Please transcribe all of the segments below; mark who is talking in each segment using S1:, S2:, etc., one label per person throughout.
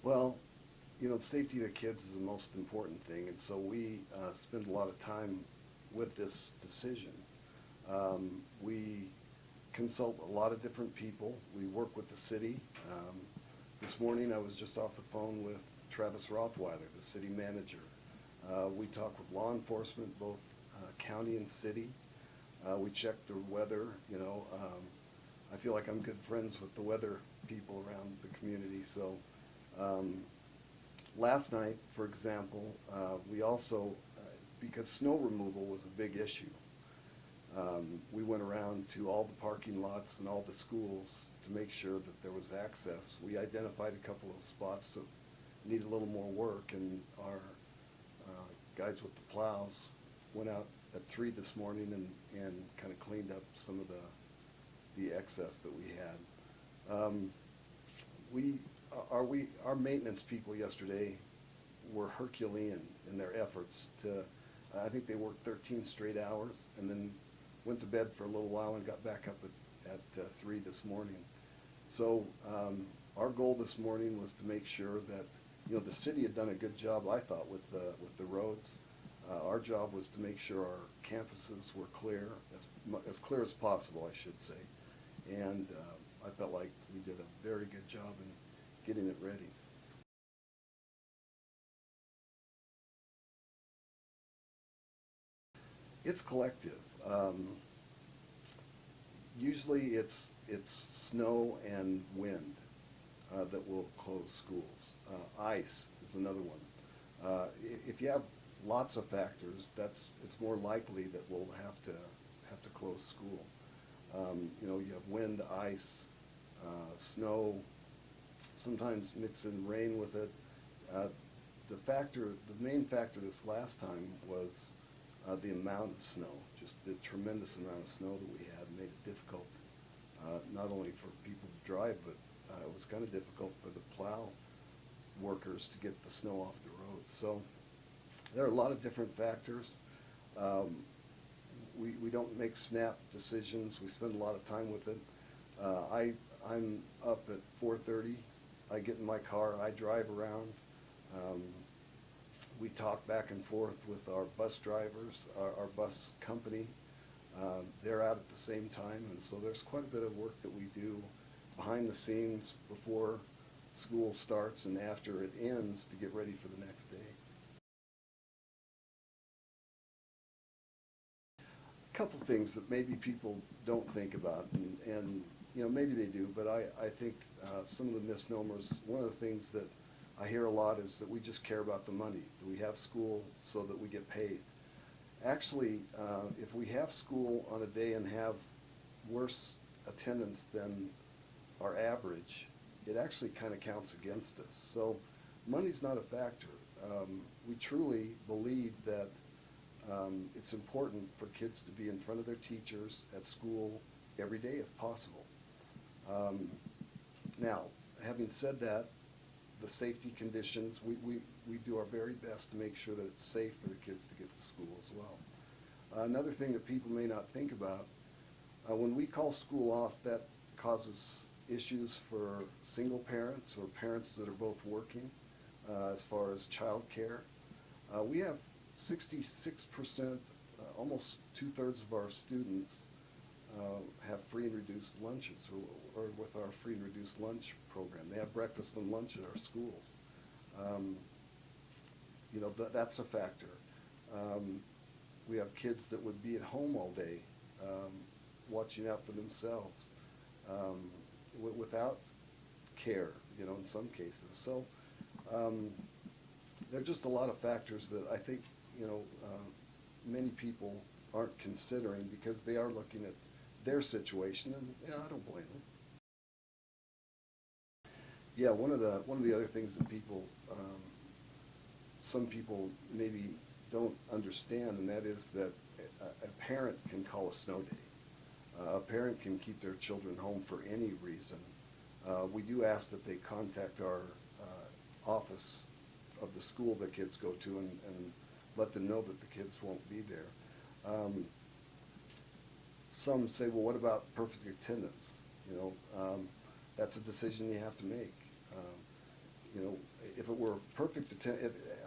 S1: Well, the safety of the kids is the most important thing, and so we spend a lot of time with this decision. We consult a lot of different people. We work with the city. This morning I was just off the phone with Travis Rothweiler, the city manager. We talk with law enforcement, both county and city. We check the weather. I feel like I'm good friends with the weather people around the community. So last night, for example, we also, because snow removal was a big issue, we went around to all the parking lots and all the schools to make sure that there was access. We identified a couple of spots that needed a little more work, and our guys with the plows went out at 3 this morning and kind of cleaned up some of the excess that we had. Our maintenance people yesterday were Herculean in their efforts to, I think they worked 13 straight hours and then went to bed for a little while and got back up at 3 this morning. So our goal this morning was to make sure that, the city had done a good job, I thought, with the roads. Our job was to make sure our campuses were clear, as clear as possible, I should say. And I felt like we did a very good job in getting it ready. It's collective. Usually it's snow and wind that will close schools. Ice is another one. If you have lots of factors, it's more likely that we'll have to close school. You have wind, ice, snow, sometimes mix in rain with it. The main factor this last time was the amount of snow, just the tremendous amount of snow that we had made it difficult, not only for people to drive, but it was kind of difficult for the plow workers to get the snow off the road. So there are a lot of different factors. We don't make snap decisions. We spend a lot of time with it. I'm up at 4:30. I get in my car. I drive around. We talk back and forth with our bus drivers, our bus company. They're out at the same time, and so there's quite a bit of work that we do behind the scenes before school starts and after it ends to get ready for the next day. A couple things that maybe people don't think about, and maybe they do, but I think some of the misnomers, one of the things that I hear a lot is that we just care about the money. Do we have school so that we get paid? Actually, if we have school on a day and have worse attendance than our average, it actually kind of counts against us. So money's not a factor. We truly believe that it's important for kids to be in front of their teachers at school every day if possible. Now, having said that, the safety conditions, we do our very best to make sure that it's safe for the kids to get to school as well. Another thing that people may not think about, when we call school off, that causes issues for single parents or parents that are both working as far as child care. We have 66%, almost 2/3 of our students have free and reduced lunches or with our free and reduced lunch program. They have breakfast and lunch at our schools. That's a factor. We have kids that would be at home all day watching out for themselves without care, in some cases. So there are just a lot of factors that I think, many people aren't considering because they are looking at their situation, and I don't blame them. Yeah, one of the other things that some people maybe don't understand, and that is that a parent can call a snow day. A parent can keep their children home for any reason. We do ask that they contact our office of the school that kids go to and let them know that the kids won't be there. Some say, well, what about perfect attendance? That's a decision you have to make.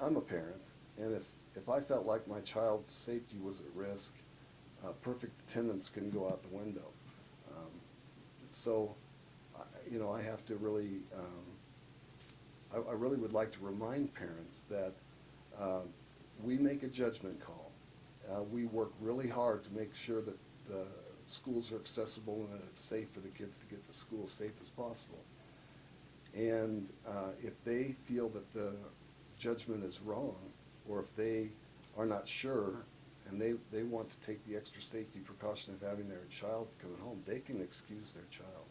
S1: I'm a parent, and if I felt like my child's safety was at risk, perfect attendance can go out the window. Um, so, I have to really, I really would like to remind parents that we make a judgment call. We work really hard to make sure that the schools are accessible and that it's safe for the kids to get to school as safe as possible. And if they feel that the judgment is wrong, or if they are not sure and they want to take the extra safety precaution of having their child coming home, they can excuse their child.